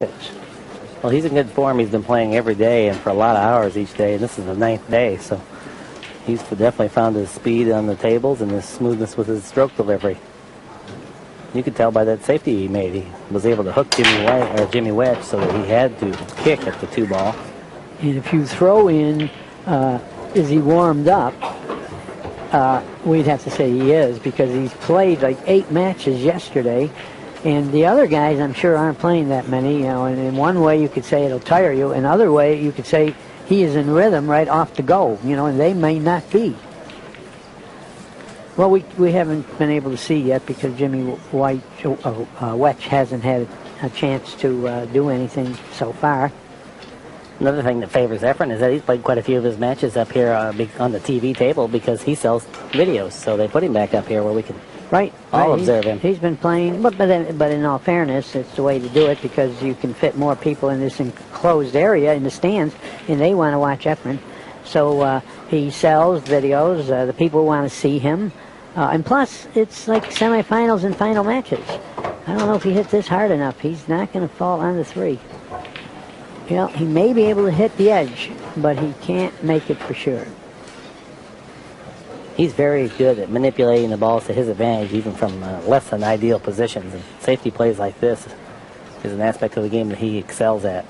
Well, he's in good form. He's been playing every day and for a lot of hours each day, and this is the 9th day, so he's definitely found his speed on the tables and his smoothness with his stroke delivery. You could tell by that safety he made. He was able to hook Jimmy Wedge so that he had to kick at the 2-ball. And if you throw in, is he warmed up? We'd have to say he is, because he's played like 8 matches yesterday. And the other guys, I'm sure, aren't playing that many. You know, and in one way you could say it'll tire you. Another way you could say he is in rhythm right off the go. You know, and they may not be. Well, we haven't been able to see yet because Jimmy Wedge hasn't had a chance to do anything so far. Another thing that favors Efren is that he's played quite a few of his matches up here on the TV table because he sells videos. So they put him back up here where we can all observe him. He's been playing, but in all fairness, it's the way to do it because you can fit more people in this enclosed area in the stands, and they want to watch Efren. So he sells videos. The people want to see him. And plus, it's like semifinals and final matches. I don't know if he hit this hard enough. He's not going to fall on the 3. You know, he may be able to hit the edge, but he can't make it for sure. He's very good at manipulating the balls to his advantage, even from less than ideal positions. And safety plays like this is an aspect of the game that he excels at.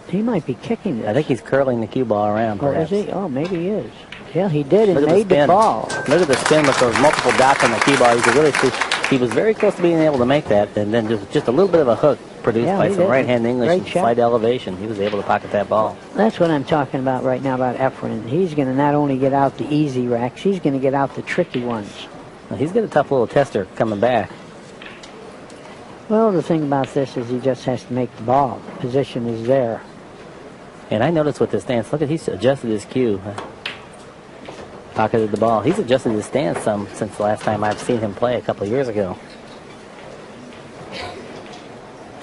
He might be kicking this. I think he's curling the cue ball around, perhaps. Oh, is he? Oh, maybe he is. Yeah, he did and made the ball. Look at the spin with those multiple dots on the cue ball. You could really see he was very close to being able to make that, and then just a little bit of a hook produced by some right-hand English and slight elevation. He was able to pocket that ball. That's what I'm talking about right now about Efren. He's going to not only get out the easy racks, he's going to get out the tricky ones. Well, he's got a tough little tester coming back. Well, the thing about this is he just has to make the ball. The position is there. And I noticed with this stance, look at he's adjusted his cue. Pocketed the ball. He's adjusted his stance some since the last time I've seen him play a couple of years ago.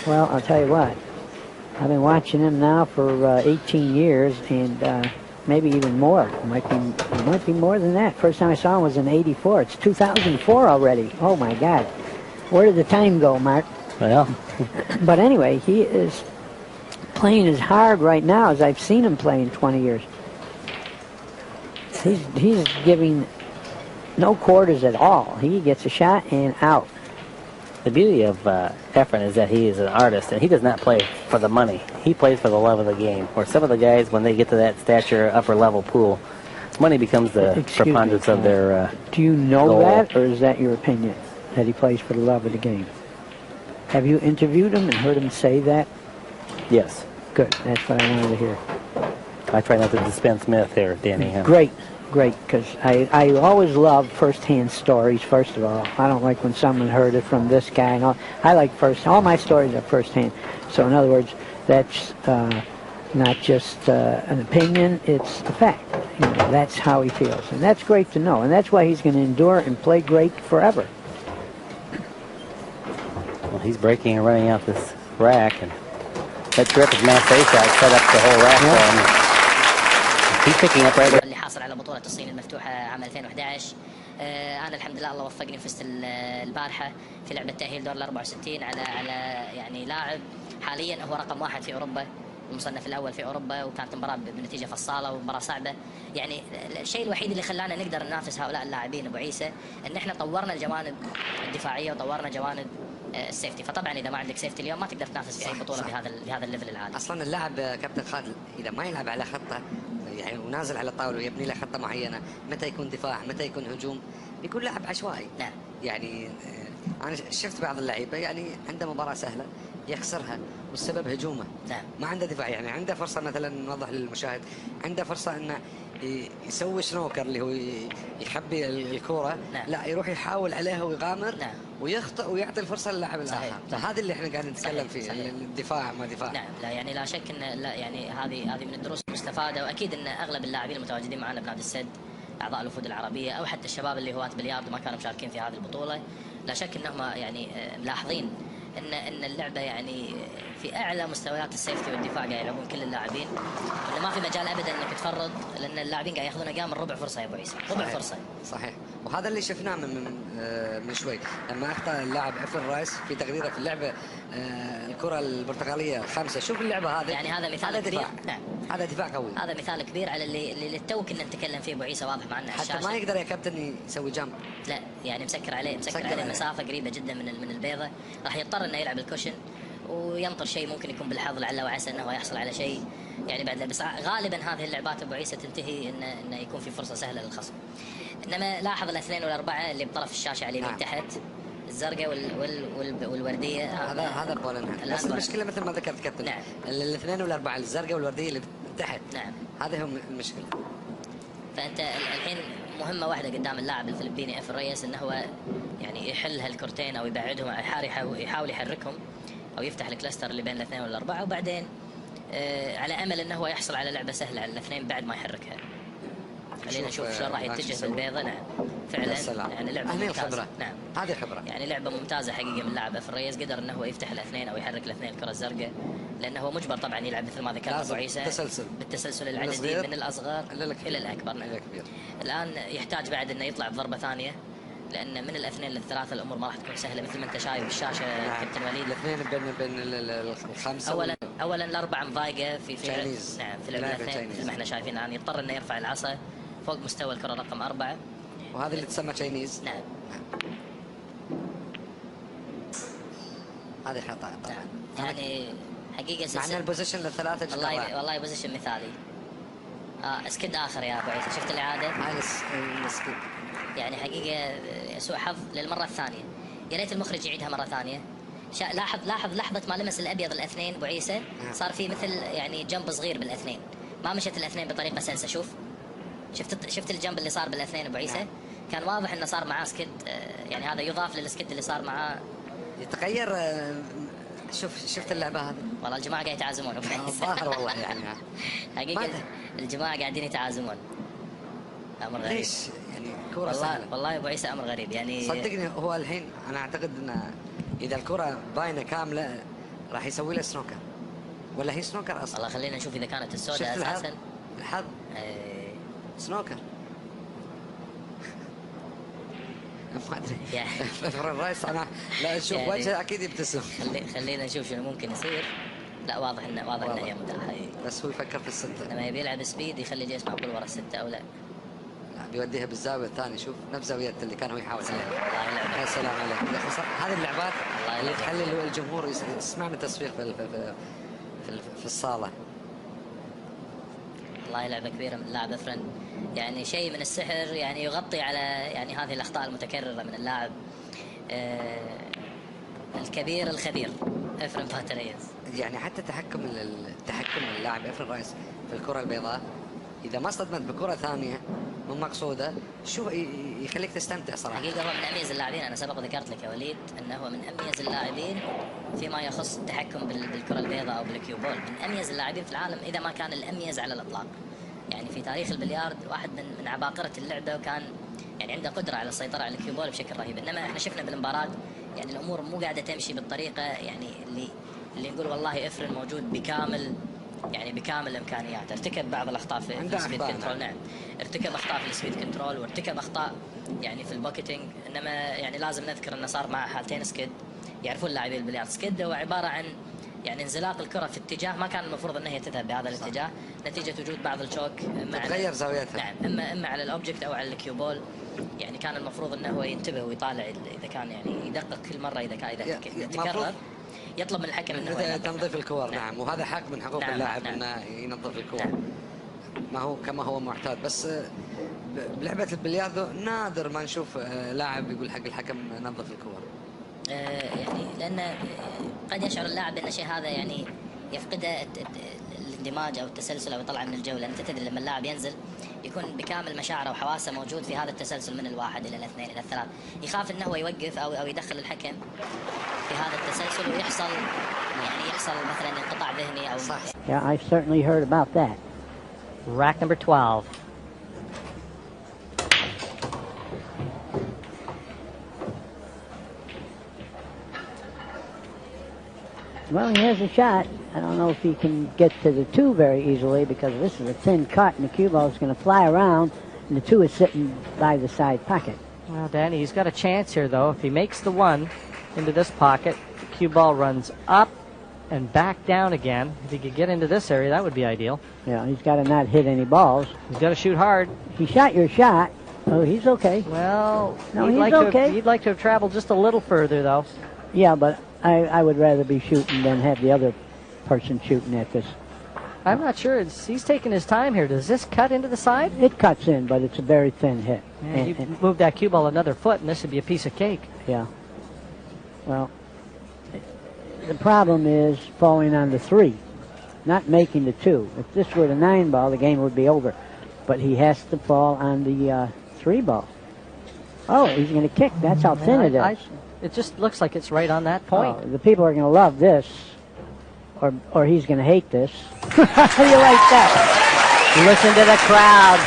Well, I'll tell you what. I've been watching him now for 18 years, and maybe even more. It might be more than that. First time I saw him was in '84. It's 2004 already. Oh my God! Where did the time go, Mark? Well, but anyway, he is playing as hard right now as I've seen him play in 20 years. He's giving no quarters at all. He gets a shot and out. The beauty of Efren is that he is an artist, and he does not play for the money. He plays for the love of the game. Where some of the guys, when they get to that stature, upper-level pool, money becomes the preponderance of their Do you know goal. that, or is that your opinion, that he plays for the love of the game? Have you interviewed him and heard him say that? Yes. Good. That's what I wanted to hear. I try not to dispense myth here, Danny. Great, because I always love first-hand stories, first of all. I don't like when someone heard it from this guy. And I like all my stories are first-hand. So in other words, that's not just an opinion, it's a fact. You know, that's how he feels. And that's great to know. And that's why he's going to endure and play great forever. Well, he's breaking and running out this rack. And that terrific mass shot set up the whole rack for him. He's picking up right اللي حاصل على بطولة الصين المفتوحة عام 2011. أنا الحمد لله الله وفقني فزت البارحة في لعبة تأهيل دور ال 64 على يعني لاعب حاليا هو رقم 1 في أوروبا، المصنف الأول في أوروبا، وكانت مباراة بنتيجة فصالة ومباراة صعبة. يعني الشيء الوحيد اللي خلانا نقدر ننافس هؤلاء اللاعبين أبو عيسى إن إحنا طورنا الجوانب الدفاعية وطورنا جوانب السيفتي. فطبعا اذا ما عندك سيفتي اليوم ما تقدر تنافس في اي بطوله بهذا الليفل العالي. اصلا اللاعب كابتن خالد اذا ما يلعب على خطه يعني ونازل على الطاوله ويبني له خطه معينه، متى يكون دفاع متى يكون هجوم، بيكون لاعب عشوائي. نعم. يعني انا شفت بعض اللعيبه يعني عنده مباراه سهله يخسرها والسبب هجومه. نعم. ما عنده دفاع، يعني عنده فرصه مثلا نوضح للمشاهد، عنده فرصه انه يسوي سنوكر اللي هو يخبي الكوره. نعم. لا يروح يحاول عليها ويغامر. نعم. ويخطئ ويعطي الفرصه للاعب الاخر. فهذا اللي احنا قاعد نتكلم فيه. صحيح. الدفاع ما دفاع. نعم. لا يعني لا شك ان لا يعني هذه من الدروس المستفاده، واكيد ان اغلب اللاعبين المتواجدين معنا بنادي السد اعضاء الوفود العربيه او حتى الشباب اللي هواة بلياردو ما كانوا مشاركين في هذه البطوله، لا شك انهم يعني ملاحظين ان اللعبه يعني في اعلى مستويات السيفتي والدفاع قاعد يلعبون كل اللاعبين، انه ما في مجال ابدا انك تفرط، لان اللاعبين قاعد ياخذون اقام من ربع فرصه يا ابو عيسى، ربع صحيح. فرصه. صحيح، وهذا اللي شفناه من شوي لما اخطا اللاعب افرن رايس في تغريده في اللعبه الكره البرتغاليه 5. شوف اللعبه هذه، يعني هذا مثال هذا كبير. دفاع. نعم، هذا دفاع قوي. هذا مثال كبير على اللي تو كنا نتكلم فيه ابو عيسى، واضح معنا على حتى الشاشه. ما يقدر يا كابتن يسوي جامب. لا يعني مسكر عليه مسافه قريبه جدا من البيضه، راح يضطر انه يلعب الكوشن وينطر شيء ممكن يكون بالحظ لعله وعسى انه يحصل على شيء يعني بعد. بس غالبا هذه اللعبات ابو عيسى تنتهي انه يكون في فرصه سهله للخصم. انما لاحظ الاثنين والاربعه اللي بطرف الشاشه على اليمين. نعم. تحت الزرقاء والورديه، هذا البولن. بس المشكله مثل ما ذكرت كابتن. نعم. الاثنين والاربعه الزرقاء والورديه اللي تحت. نعم، هذا هم المشكله. فانت الحين مهمه واحده قدام اللاعب الفلبيني افرن ريس، انه هو يعني يحل هالكرتين او يبعدهم، يحاول يحركهم او يفتح الكلاستر اللي بين الاثنين والاربعه، وبعدين على امل انه هو يحصل على لعبه سهله على الاثنين بعد ما يحركها. خلينا نشوف شلون راح يتجه بالبيضه. نعم فعلا يعني لعبه ممتازه. نعم هذه خبره، يعني لعبه ممتازه حقيقه من لاعب افرن ريس، قدر انه هو يفتح الاثنين او يحرك الاثنين الكره الزرقاء، لانه هو مجبر طبعا يلعب مثل ما ذكرت ابو عيسى بالتسلسل العددي من الاصغر الى الاكبر. نعم. الان يحتاج بعد انه يطلع بضربه ثانيه، لان من الاثنين للثلاثه الامور ما راح تكون سهله مثل ما انت شايف بالشاشه. نعم. كابتن وليد الاثنين بين الخمسه اولا الاربعه مضايقه في تشاينيز. نعم في الاثنين مثل ما احنا شايفين الان يضطر انه يرفع العصا فوق مستوى الكره رقم 4، وهذا اللي تسمى تشاينيز. نعم هذه خطا طبعا. نعم. يعني حقيقه معنى البوزيشن للثلاثه والله بوزيشن مثالي. اسكد اخر يا ابو عيسى، شفت الاعاده؟ هذا السكد يعني حقيقه سوء حظ للمره الثانيه، يا ريت المخرج يعيدها مره ثانيه. لاحظ لحظه ما لمس الابيض الاثنين ابو عيسى، صار في مثل يعني جنب صغير بالاثنين، ما مشت الاثنين بطريقه سلسه. شفت الجنب اللي صار بالاثنين ابو عيسى. كان واضح انه صار معاه سكد، يعني هذا يضاف للسكد اللي صار معاه يتغير. شفت اللعبه هذه؟ والله الجماعه قاعد يتعازمون ابو عيسى. الظاهر والله يعني حقيقه الجماعه قاعدين يتعازمون. امر غريب. ليش يعني كوره سهله؟ والله ابو عيسى امر غريب يعني. صدقني هو الحين انا اعتقد ان اذا الكره باينه كامله راح يسوي له سنوكر، ولا هي سنوكر اصلا. والله خلينا نشوف اذا كانت السوداء اساسا الحظ سنوكر. ما ادري. افرن رايس انا لا اشوف يعني وجهه اكيد يبتسم. خلينا نشوف شنو ممكن يصير. لا واضح انه هي متاحه. بس هو يفكر في السته لما يبي يلعب سبيد يخلي الجيش معقول ورا السته او لا. لا بيوديها بالزاويه الثانيه. شوف نفس زاويه اللي كان هو يحاول عليها. يا سلام عليك. هذه اللعبات اللي تخلي الجمهور يسمعنا تصفيق في الصاله. والله لعبه كبيره من اللاعب افرن، يعني شيء من السحر، يعني يغطي على يعني هذه الاخطاء المتكرره من اللاعب الكبير الخبير افرن ريس. يعني حتى تحكم اللاعب افرن رايس في الكره البيضاء، اذا ما اصطدمت بكره ثانيه مو مقصوده شو يخليك تستمتع صراحه. حقيقه هو من اميز اللاعبين، انا سبق ذكرت لك يا وليد انه هو من اميز اللاعبين فيما يخص التحكم بالكره البيضاء او بالكيو بول، من اميز اللاعبين في العالم اذا ما كان الاميز على الاطلاق. يعني في تاريخ البليارد واحد من عباقره اللعبه، وكان يعني عنده قدره على السيطره على الكيو بول بشكل رهيب. انما احنا شفنا بالمباراه يعني الامور مو قاعده تمشي بالطريقه يعني اللي نقول والله افرن موجود بكامل الامكانيات. ارتكب بعض الاخطاء في السبيد كنترول. نعم ارتكب اخطاء في السبيد كنترول، وارتكب اخطاء يعني في البوكيتنج. انما يعني لازم نذكر انه صار معه حالتين سكيد. يعرفون لاعبي البلياردو سكيد هو عباره عن يعني انزلاق الكره في اتجاه ما كان المفروض انها هي تذهب بهذا الاتجاه، نتيجه وجود بعض الشوك تغير زاويتها. نعم اما على الاوبجكت او على الكيو بول. يعني كان المفروض انه هو ينتبه ويطالع اذا كان يعني يدقق كل مره اذا تكرر يطلب من الحكم انه تنظيف الكور. نعم وهذا حق من حقوق اللاعب انه ينظف الكور. ما هو كما هو معتاد. بس بلعبه البلياردو نادر ما نشوف لاعب يقول حق الحكم نظف الكور. يعني لان قد يشعر اللاعب ان الشيء هذا يعني يفقده الاندماج او التسلسل او يطلع من الجو، لان انت تدري لما اللاعب ينزل يكون بكامل مشاعره وحواسه موجود في هذا التسلسل من الواحد الى الاثنين الى الثلاث. يخاف انه هو يوقف او يدخل الحكم في هذا التسلسل ويحصل مثلا انقطاع ذهني او صح. Yeah, I've certainly heard about that. Rack number 12. Well, he has a shot. I don't know if he can get to the 2 very easily because this is a thin cut and the cue ball is going to fly around and the 2 is sitting by the side pocket. Well, Danny, he's got a chance here, though. If he makes the 1 into this pocket, the cue ball runs up and back down again. If he could get into this area, that would be ideal. Yeah, he's got to not hit any balls. He's got to shoot hard. He shot your shot. Oh, he's okay. Well, no, he'd he's like okay. He'd like to have traveled just a little further, though. Yeah, but I would rather be shooting than have the other person shooting at this. I'm not sure. He's taking his time here. Does this cut into the side? It cuts in, but it's a very thin hit. Yeah, you move that cue ball another foot, and this would be a piece of cake. Yeah. Well, the problem is falling on the 3, not making the 2. If this were the 9 ball, the game would be over. But he has to fall on the 3 ball. Oh, he's going to kick. That's how thin it is. It just looks like it's right on that point. Oh, the people are going to love this, or he's going to hate this. How do you like that? Listen to the crowd.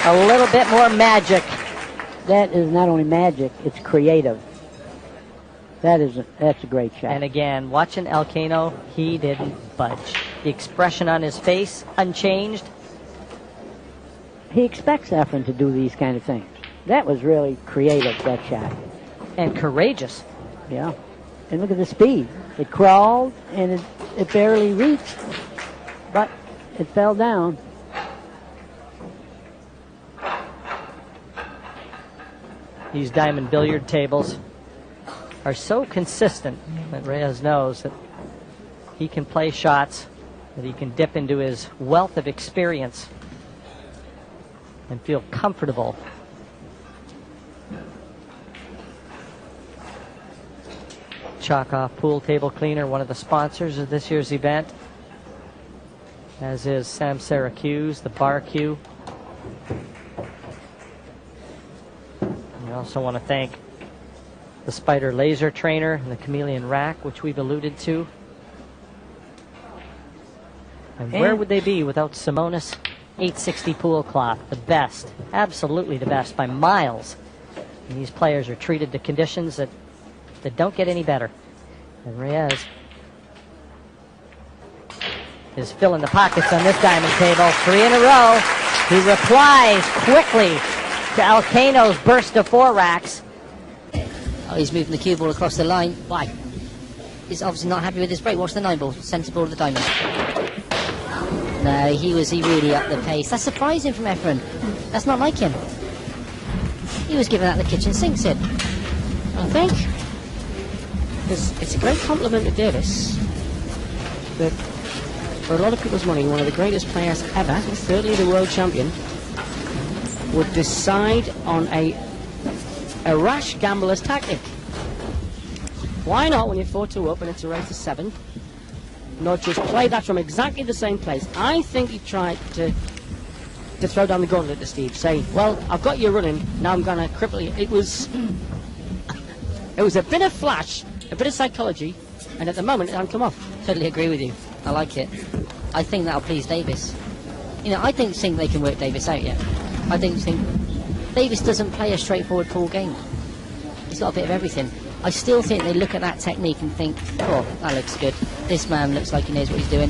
A little bit more magic. That is not only magic, it's creative. That's a great shot. And again, watching Elcano, he didn't budge. The expression on his face, unchanged. He expects Efren to do these kind of things. That was really creative, that shot. And courageous. Yeah. And look at the speed. It crawled, and it barely reached, but it fell down. These diamond billiard tables are so consistent that Reyes knows that he can play shots, that he can dip into his wealth of experience and feel comfortable. Chockoff Pool Table Cleaner, one of the sponsors of this year's event, as is Sam Syracuse, the Bar Q. We also want to thank the Spider Laser Trainer and the Chameleon Rack, which we've alluded to. And where would they be without Simonis 860 pool cloth? The best, absolutely the best by miles. And these players are treated to conditions that don't get any better. And Reyes is filling the pockets on this diamond table. 3 in a row. He replies quickly to Elcano's burst of 4 racks. Oh, he's moving the cue ball across the line. Why? He's obviously not happy with his break. Watch the 9 ball. Sensible of the diamond. No, he really upped the pace. That's surprising from Efren. That's not like him. He was giving out the kitchen sinks in. I think it's a great compliment to Davis that for a lot of people's money, one of the greatest players ever, certainly the world champion, would decide on a rash gambler's tactic. Why not, when you're 4-2 up and it's a race to 7, not just play that from exactly the same place? I think he tried to throw down the gauntlet to Steve, say, well, I've got you running, now I'm going to cripple you. It was a bit of flash, a bit of psychology, and at the moment it hasn't come off. Totally agree with you. I like it. I think that'll please Davis. You know, I don't think they can work Davis out yet. I don't think Davis doesn't play a straightforward pool game. He's got a bit of everything. I still think they look at that technique and think, oh, that looks good. This man looks like he knows what he's doing.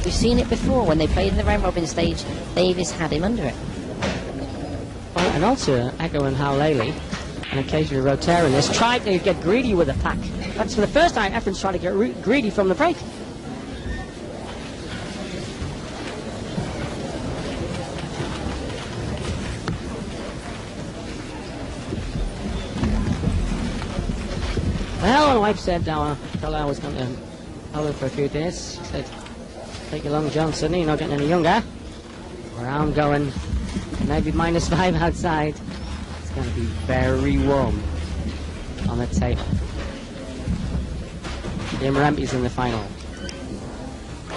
We've seen it before when they played in the round robin stage. Davis had him under it. Well, and also echoing how Laley and occasionally Rotarian has tried to get greedy with the pack. That's for the first time Efren's trying to get greedy from the break. Well, my wife said I was going to hold it for a few days. She said, take you long, John, Sydney, you're not getting any younger. Where I'm going, maybe -5 outside. It's going to be very warm on the table. Jim Rampy's in the final.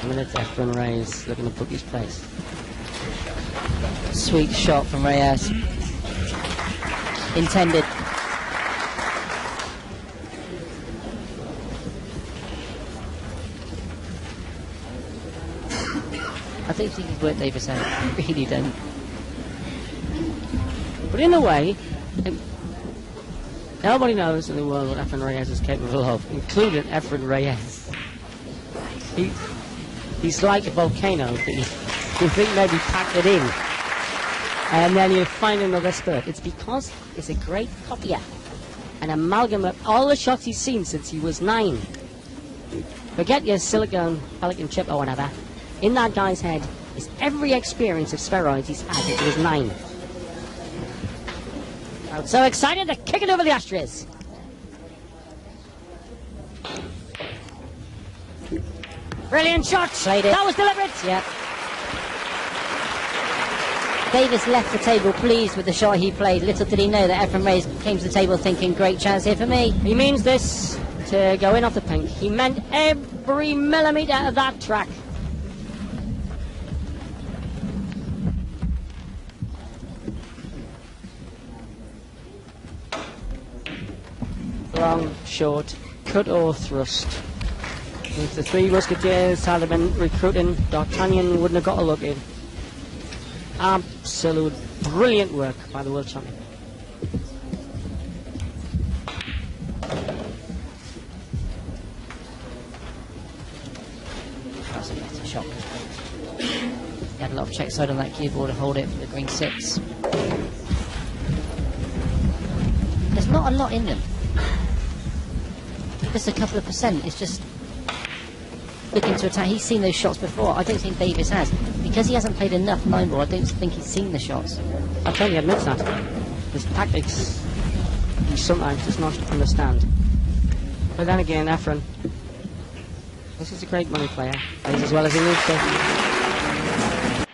A minute, Efren Reyes looking to book his place. Sweet shot from Reyes. Intended. I don't think he's worked Davis out. I really don't. But in a way, Nobody knows in the world what Efren Reyes is capable of, including Efren Reyes. He's like a volcano that you think maybe packed it in, and then you find another spurt. It's because it's a great copier, an amalgam of all the shots he's seen since he was 9. Forget your silicone pelican chip or whatever. In that guy's head is every experience of steroids he's had since he was 9. I'm so excited to kick it over the Astros. Brilliant shot. That was deliberate. Yeah. Davis left the table pleased with the shot he played. Little did he know that Efren Reyes came to the table thinking, great chance here for me. He means this to go in off the pink. He meant every millimetre of that track. Long, short, cut or thrust. If the three musketeers had been recruiting, D'Artagnan wouldn't have got a look in. Absolute brilliant work by the world champion. That's a better shot. He had a lot of check side on that keyboard to hold it for the green 6. There's not a lot in them. Just a couple of percent. It's just looking to attack. He's seen those shots before. I don't think Davis has. Because he hasn't played enough 9-ball, I don't think he's seen the shots. I totally admit that. His tactics he sometimes does not understand. But then again, Efren, this is a great money player. Plays as well as he needs to.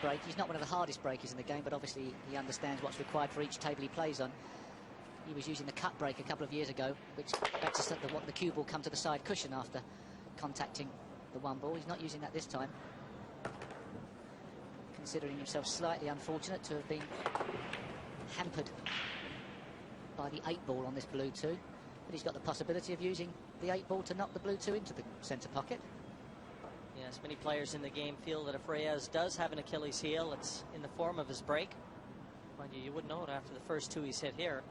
Break. He's not one of the hardest breakers in the game, but obviously he understands what's required for each table he plays on. He was using the cut break a couple of years ago, which lets the cue ball come to the side cushion after contacting the 1-ball. He's not using that this time. Considering himself slightly unfortunate to have been hampered by the 8-ball on this blue 2. But he's got the possibility of using the 8-ball to knock the blue 2 into the centre pocket. Yes, many players in the game feel that if Reyes does have an Achilles heel, it's in the form of his break. Mind you, you wouldn't know it after the first 2 he's hit here.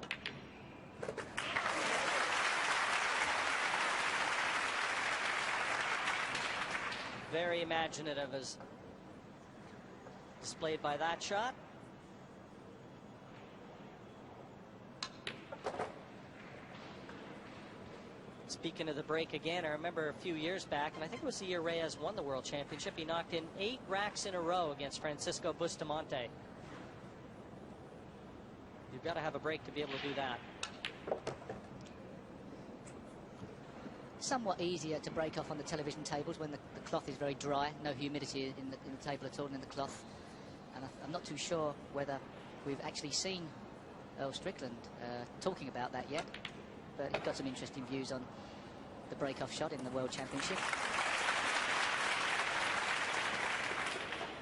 Very imaginative as displayed by that shot. Speaking of the break again, I remember a few years back, and I think it was the year Reyes won the World Championship, he knocked in 8 racks in a row against Francisco Bustamante. You've got to have a break to be able to do that. Somewhat easier to break off on the television tables when the cloth is very dry, no humidity in the table at all, in the cloth. And I'm not too sure whether we've actually seen Earl Strickland talking about that yet, but he's got some interesting views on the break-off shot in the World Championship.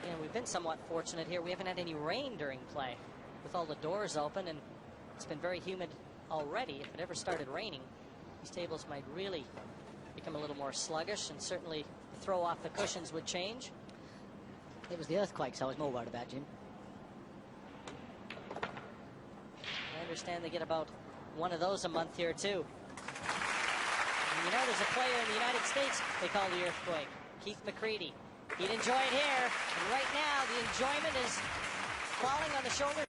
Yeah, we've been somewhat fortunate here. We haven't had any rain during play with all the doors open, and it's been very humid already. If it ever started raining, these tables might really become a little more sluggish, and certainly the throw off the cushions would change. It was the earthquakes I was more worried about, Jim. I understand they get about one of those a month here too. And you know, there's a player in the United States they call the earthquake, Keith McCready. He'd enjoy it here, and right now the enjoyment is falling on the shoulders